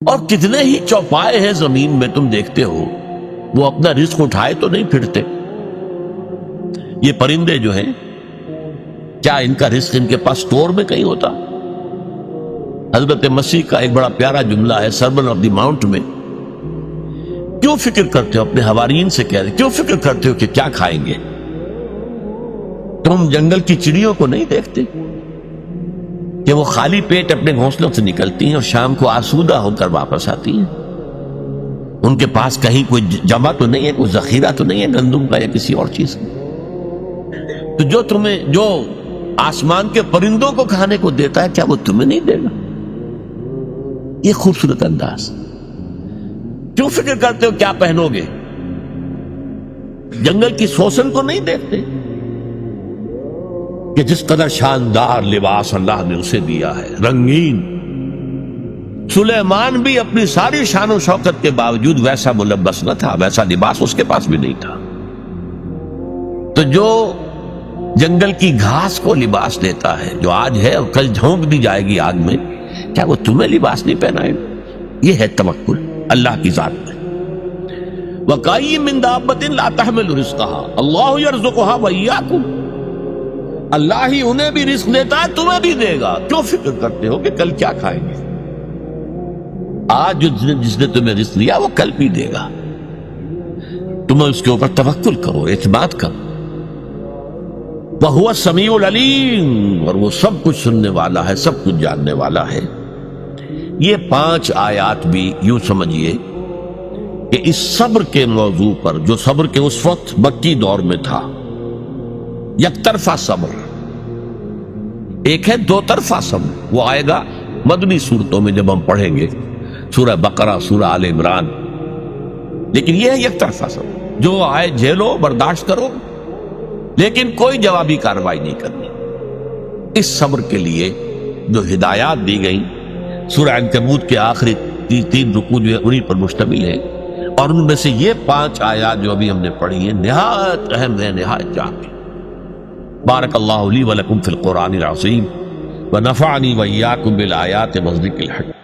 اور کتنے ہی چوپائے ہیں زمین میں تم دیکھتے ہو، وہ اپنا رزق اٹھائے تو نہیں پھرتے۔ یہ پرندے جو ہیں، کیا ان کا رزق ان کے پاس سٹور میں کہیں ہوتا؟ حضرت مسیح کا ایک بڑا پیارا جملہ ہے سرمن آف دی ماؤنٹ میں، کیوں فکر کرتے ہو، اپنے حوارین سے کہہ رہے، کیوں فکر کرتے ہو کہ کیا کھائیں گے؟ تم جنگل کی چڑیوں کو نہیں دیکھتے کہ وہ خالی پیٹ اپنے گھونسلوں سے نکلتی ہیں اور شام کو آسودہ ہو کر واپس آتی ہیں؟ ان کے پاس کہیں کوئی جمع تو نہیں ہے، کوئی ذخیرہ تو نہیں ہے گندم کا یا کسی اور چیز کا۔ تو جو آسمان کے پرندوں کو کھانے کو دیتا ہے، کیا وہ تمہیں نہیں دے گا؟ یہ خوبصورت انداز۔ کیوں فکر کرتے ہو کیا پہنو گے؟ جنگل کی سوسن کو نہیں دیکھتے کہ جس قدر شاندار لباس اللہ نے اسے دیا ہے، رنگین۔ سلیمان بھی اپنی ساری شان و شوکت کے باوجود ویسا ملبس نہ تھا، ویسا لباس اس کے پاس بھی نہیں تھا۔ تو جو جنگل کی گھاس کو لباس دیتا ہے، جو آج ہے اور کل جھونک دی جائے گی آگ میں، کیا وہ تمہیں لباس نہیں پہنائے گا؟ یہ ہے توکل اللہ کی ذات میں۔ وَكَأَيٍّ مِّن دَابَّةٍ لَا تَحْمِلُ رِزْقَهَا اللَّهُ يَرْزُقُهَا وَإِيَّاكُمْ، اللہ ہی انہیں بھی رزق دیتا ہے، تمہیں بھی دے گا۔ کیوں فکر کرتے ہو کہ کل کیا کھائیں گے؟ آج جس نے تمہیں رزق دیا وہ کل بھی دے گا، تمہیں اس کے اوپر توکل کرو، اعتماد کرو۔ وَهُوَ السَّمِيعُ الْعَلِيمُ، اور وہ سب کچھ سننے والا ہے، سب کچھ جاننے والا ہے۔ یہ 5 آیات بھی یوں سمجھیے کہ اس صبر کے موضوع پر، جو صبر کے اس وقت مکی دور میں تھا، یک طرفہ صبر، ایک ہے 2 طرفہ صبر، وہ آئے گا مدنی صورتوں میں جب ہم پڑھیں گے، سورہ بقرہ، سورہ آل عمران۔ لیکن یہ ہے یک طرفہ صبر، جو آئے جھیلو، برداشت کرو، لیکن کوئی جوابی کارروائی نہیں کرنی۔ اس صبر کے لیے جو ہدایات دی گئیں سورہ عنکبوت کے آخری 3 رکوع جو ہے انہی پر مشتمل ہے، اور ان میں سے یہ 5 آیات جو ابھی ہم نے پڑھی ہیں نہایت اہم ہے، نہایت جامع۔ بارک اللہ لی ولکم فی القرآن العظیم ونفعنی وإیاکم بالآیات والذکر الحکیم۔